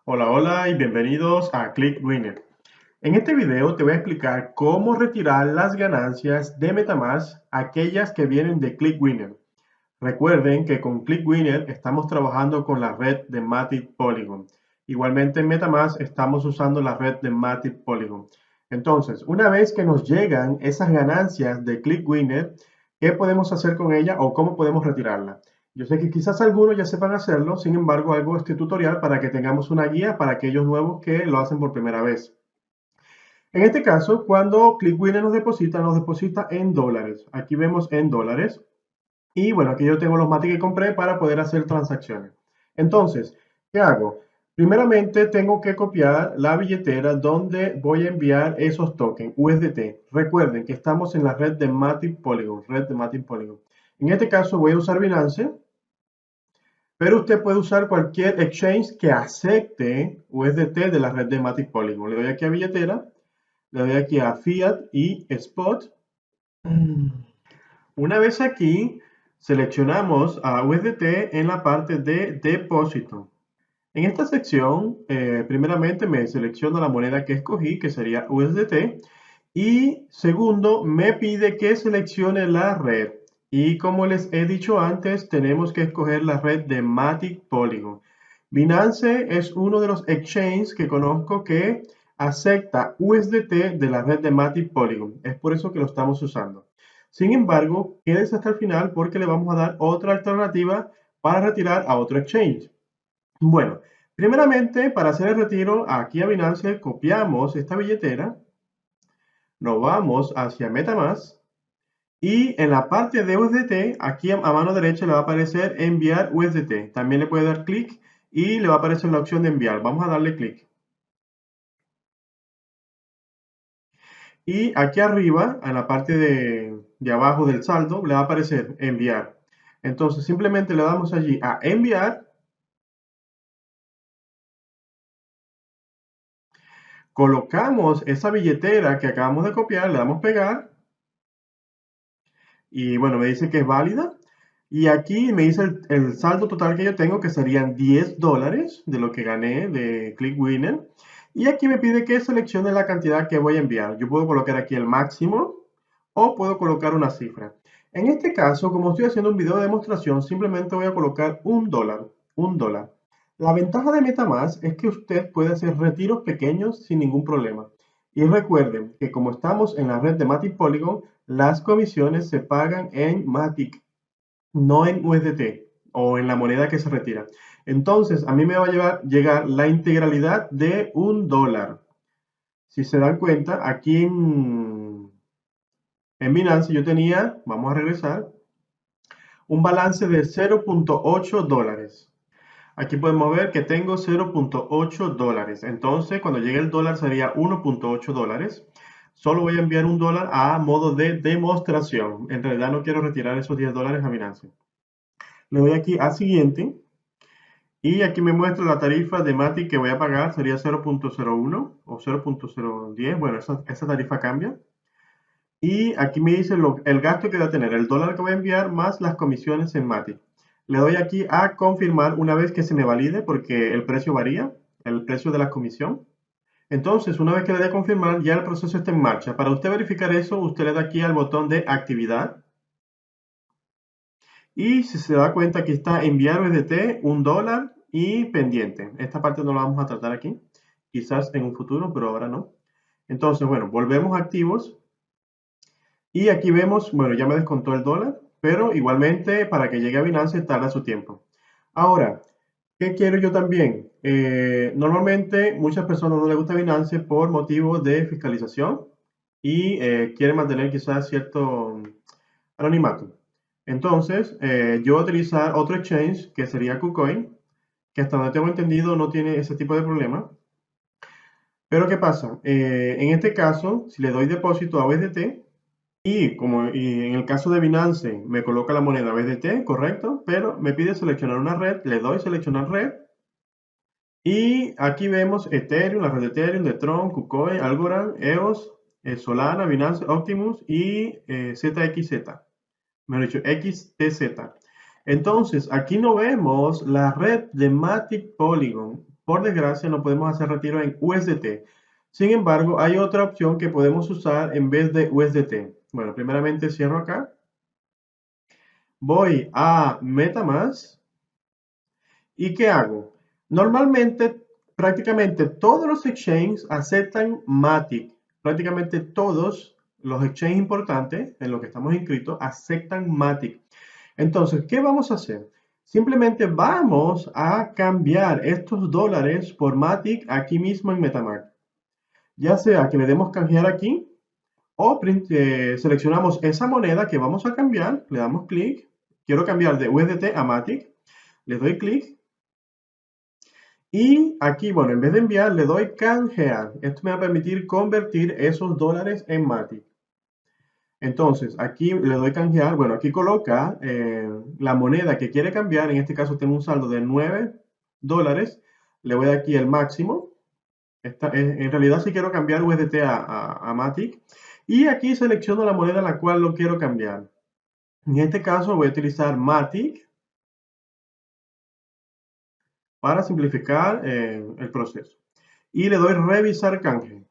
Hola, hola y bienvenidos a ClickWinner. En este video te voy a explicar cómo retirar las ganancias de MetaMask, aquellas que vienen de ClickWinner. Recuerden que con ClickWinner estamos trabajando con la red de Matic Polygon. Igualmente en MetaMask estamos usando la red de Matic Polygon. Entonces, una vez que nos llegan esas ganancias de ClickWinner, ¿qué podemos hacer con ella o cómo podemos retirarla? Yo sé que quizás algunos ya sepan hacerlo, sin embargo, hago este tutorial para que tengamos una guía para aquellos nuevos que lo hacen por primera vez. En este caso, cuando ClickWinner nos deposita en dólares. Aquí vemos en dólares. Y bueno, aquí yo tengo los Matic que compré para poder hacer transacciones. Entonces, ¿qué hago? Primeramente tengo que copiar la billetera donde voy a enviar esos tokens USDT. Recuerden que estamos en la red de Matic Polygon, En este caso voy a usar Binance, pero usted puede usar cualquier exchange que acepte USDT de la red de Matic Polygon. Le doy aquí a billetera, le doy aquí a Fiat y Spot. Una vez aquí, seleccionamos a USDT en la parte de depósito. En esta sección, primeramente me selecciono la moneda que escogí, que sería USDT, y segundo, me pide que seleccione la red. Y como les he dicho antes, tenemos que escoger la red de Matic Polygon. Binance es uno de los exchanges que conozco que acepta USDT de la red de Matic Polygon. Es por eso que lo estamos usando. Sin embargo, quédese hasta el final porque le vamos a dar otra alternativa para retirar a otro exchange. Bueno, primeramente, para hacer el retiro aquí a Binance, copiamos esta billetera, nos vamos hacia MetaMask y en la parte de USDT, aquí a mano derecha le va a aparecer enviar USDT. También le puede dar clic y le va a aparecer la opción de enviar. Vamos a darle clic. Y aquí arriba, en la parte de abajo del saldo, le va a aparecer enviar. Entonces simplemente le damos allí a enviar. Colocamos esa billetera que acabamos de copiar, le damos pegar y bueno, me dice que es válida. Y aquí me dice el saldo total que yo tengo, que serían $10 de lo que gané de ClickWinner. Y aquí me pide que seleccione la cantidad que voy a enviar. Yo puedo colocar aquí el máximo o puedo colocar una cifra. En este caso, como estoy haciendo un video de demostración, simplemente voy a colocar $1, $1. La ventaja de MetaMask es que usted puede hacer retiros pequeños sin ningún problema. Y recuerden que como estamos en la red de Matic Polygon, las comisiones se pagan en Matic, no en USDT o en la moneda que se retira. Entonces, a mí me va a llegar la integralidad de $1. Si se dan cuenta, aquí en Binance yo tenía, vamos a regresar, un balance de $0.8. Aquí podemos ver que tengo $0.8. Entonces, cuando llegue el dólar sería $1.8. Solo voy a enviar $1 a modo de demostración. En realidad no quiero retirar esos $10 a Binance. Le doy aquí a siguiente. Y aquí me muestra la tarifa de Matic que voy a pagar. Sería 0.01 o 0.010. Bueno, esa tarifa cambia. Y aquí me dice el gasto que va a tener, el dólar que voy a enviar más las comisiones en Matic. Le doy aquí a confirmar una vez que se me valide porque el precio varía, el precio de la comisión. Entonces, una vez que le dé a confirmar, ya el proceso está en marcha. Para usted verificar eso, usted le da aquí al botón de actividad. Y si se da cuenta, aquí está enviar USDT, $1 y pendiente. Esta parte no la vamos a tratar aquí, quizás en un futuro, pero ahora no. Entonces, bueno, volvemos activos. Y aquí vemos, bueno, ya me descontó el dólar, pero igualmente para que llegue a Binance tarda su tiempo. Ahora, ¿qué quiero yo también? Normalmente muchas personas no les gusta Binance por motivos de fiscalización y quieren mantener quizás cierto anonimato. Entonces, yo voy a utilizar otro exchange que sería KuCoin, que hasta donde tengo entendido no tiene ese tipo de problema. Pero ¿qué pasa? En este caso, si le doy depósito a USDT, y en el caso de Binance me coloca la moneda BDT, correcto, pero me pide seleccionar una red, le doy seleccionar red y aquí vemos Ethereum, la red de Ethereum, de Tron, KuCoin, Algorand, EOS, Solana, Binance, Optimus y ZXZ, mejor dicho, XTZ. Entonces, aquí no vemos la red de Matic Polygon. por desgracia no podemos hacer retiro en USDT. Sin embargo, hay otra opción que podemos usar en vez de USDT. Bueno, primeramente cierro acá. Voy a MetaMask. ¿Y qué hago? Normalmente, prácticamente todos los exchanges aceptan Matic. Prácticamente todos los exchanges importantes en los que estamos inscritos aceptan Matic. Entonces, ¿qué vamos a hacer? Simplemente vamos a cambiar estos dólares por Matic aquí mismo en MetaMask. Ya sea que le demos canjear aquí o seleccionamos esa moneda que vamos a cambiar, le damos clic. Quiero cambiar de USDT a Matic, le doy clic. Y aquí, bueno, en vez de enviar, le doy canjear. Esto me va a permitir convertir esos dólares en Matic. Entonces, aquí le doy canjear. Bueno, aquí coloca la moneda que quiere cambiar. En este caso tengo un saldo de 9 dólares. Le voy aquí el máximo. En realidad sí quiero cambiar USDT a Matic. Y aquí selecciono la moneda en la cual lo quiero cambiar. En este caso voy a utilizar Matic para simplificar el proceso. Y le doy revisar canje.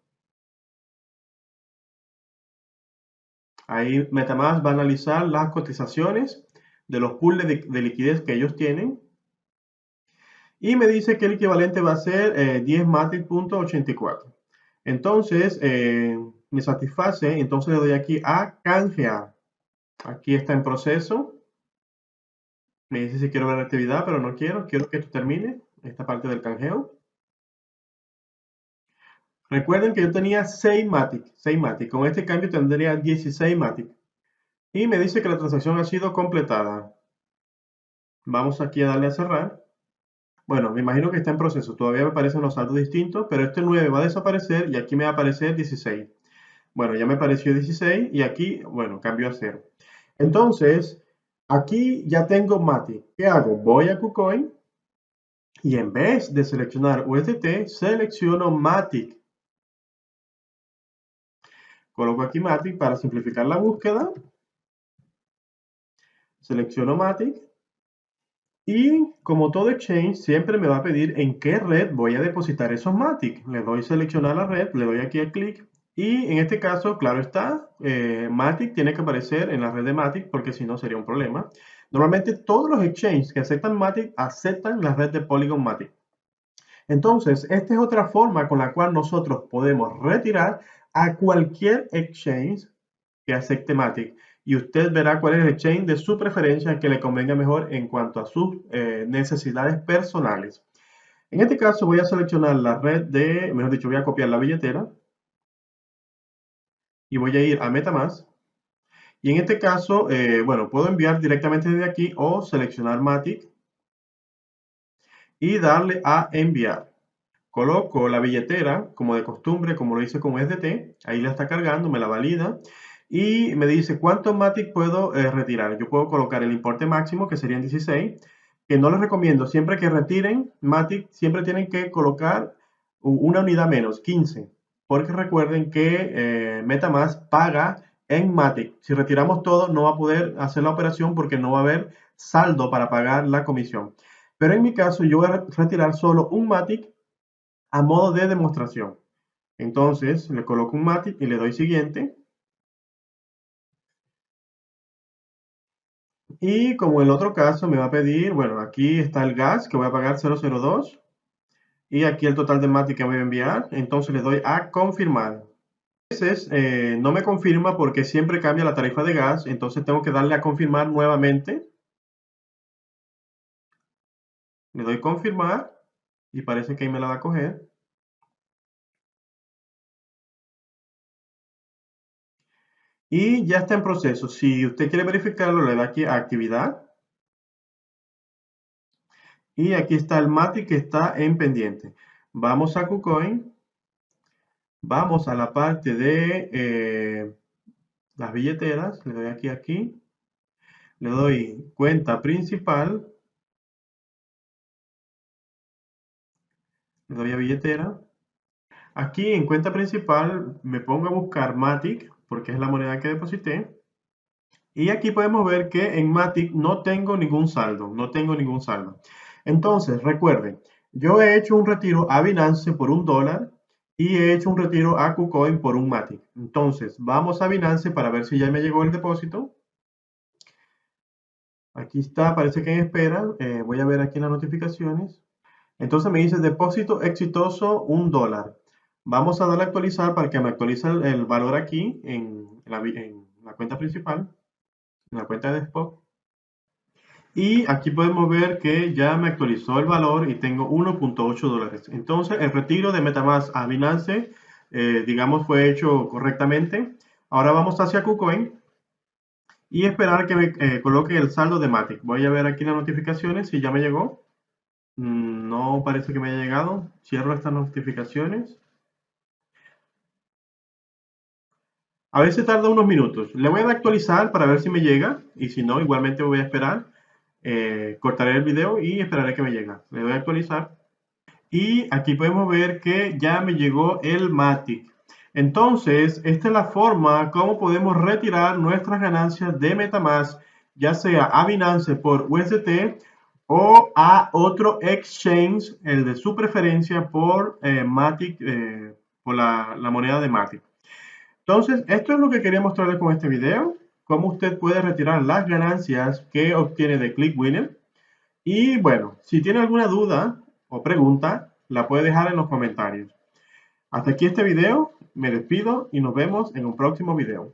Ahí MetaMask va a analizar las cotizaciones de los pools de liquidez que ellos tienen. Y me dice que el equivalente va a ser 10 Matic.84. Entonces, me satisface. Entonces le doy aquí a canjear. Aquí está en proceso. Me dice si quiero ver la actividad, pero no quiero. Quiero que esto termine, esta parte del canjeo. Recuerden que yo tenía 6 Matic. 6 Matic. Con este cambio tendría 16 Matic. Y me dice que la transacción ha sido completada. Vamos aquí a darle a cerrar. Bueno, me imagino que está en proceso. Todavía me aparecen los saldos distintos, pero este 9 va a desaparecer y aquí me va a aparecer 16. Bueno, ya me apareció 16 y aquí, bueno, cambió a 0. Entonces, aquí ya tengo Matic. ¿Qué hago? Voy a KuCoin y en vez de seleccionar USDT, selecciono Matic. Coloco aquí Matic para simplificar la búsqueda. Selecciono Matic. Y como todo exchange, siempre me va a pedir en qué red voy a depositar esos Matic. Le doy seleccionar la red, le doy aquí el clic. Y en este caso, claro está, Matic tiene que aparecer en la red de Matic porque si no sería un problema. Normalmente todos los exchanges que aceptan Matic aceptan la red de Polygon Matic. Entonces, esta es otra forma con la cual nosotros podemos retirar a cualquier exchange que acepte Matic. Y usted verá cuál es el exchange de su preferencia que le convenga mejor en cuanto a sus necesidades personales. En este caso voy a seleccionar la red de, mejor dicho, voy a copiar la billetera y voy a ir a MetaMask. Y en este caso, bueno, puedo enviar directamente desde aquí o seleccionar Matic y darle a enviar. Coloco la billetera como de costumbre, como lo hice con USDT. Ahí la está cargando, me la valida. Y me dice cuánto Matic puedo retirar. Yo puedo colocar el importe máximo, que serían 16. Que no les recomiendo, siempre que retiren Matic, siempre tienen que colocar una unidad menos, 15. Porque recuerden que MetaMask paga en Matic. Si retiramos todo, no va a poder hacer la operación porque no va a haber saldo para pagar la comisión. Pero en mi caso, yo voy a retirar solo un Matic a modo de demostración. Entonces le coloco un Matic y le doy siguiente. Y como en el otro caso me va a pedir, bueno, aquí está el gas que voy a pagar 002 y aquí el total de Matic que voy a enviar. Entonces le doy a confirmar. A veces no me confirma porque siempre cambia la tarifa de gas, entonces tengo que darle a confirmar nuevamente. Le doy confirmar y parece que ahí me la va a coger. Y ya está en proceso. Si usted quiere verificarlo, le da aquí a actividad. Y aquí está el Matic que está en pendiente. Vamos a KuCoin. Vamos a la parte de las billeteras. Le doy aquí. Le doy cuenta principal. Le doy a billetera. Aquí en cuenta principal me pongo a buscar Matic porque es la moneda que deposité. Y aquí podemos ver que en Matic no tengo ningún saldo. No tengo ningún saldo. Entonces, recuerden, Yo he hecho un retiro a Binance por $1 y he hecho un retiro a KuCoin por un Matic. Entonces, vamos a Binance para ver si ya me llegó el depósito. Aquí está, parece que en espera. Voy a ver aquí en las notificaciones. Entonces me dice depósito exitoso $1. Vamos a darle a actualizar para que me actualice el valor aquí en la cuenta principal, en la cuenta de Spot. Y aquí podemos ver que ya me actualizó el valor y tengo $1.8. Entonces el retiro de MetaMask a Binance, digamos, fue hecho correctamente. Ahora vamos hacia KuCoin y esperar que me coloque el saldo de Matic. Voy a ver aquí las notificaciones si ya me llegó. No parece que me haya llegado. Cierro estas notificaciones. A veces tarda unos minutos. Le voy a dar a actualizar para ver si me llega. Y si no, igualmente voy a esperar. Cortaré el video y esperaré que me llegue. Le doy a actualizar. Y aquí podemos ver que ya me llegó el Matic. Entonces, esta es la forma como podemos retirar nuestras ganancias de MetaMask, ya sea a Binance por USDT o a otro exchange, el de su preferencia, por Matic, por la moneda de Matic. Entonces, esto es lo que quería mostrarles con este video, cómo usted puede retirar las ganancias que obtiene de ClickWinner. Y bueno, si tiene alguna duda o pregunta, la puede dejar en los comentarios. Hasta aquí este video, me despido y nos vemos en un próximo video.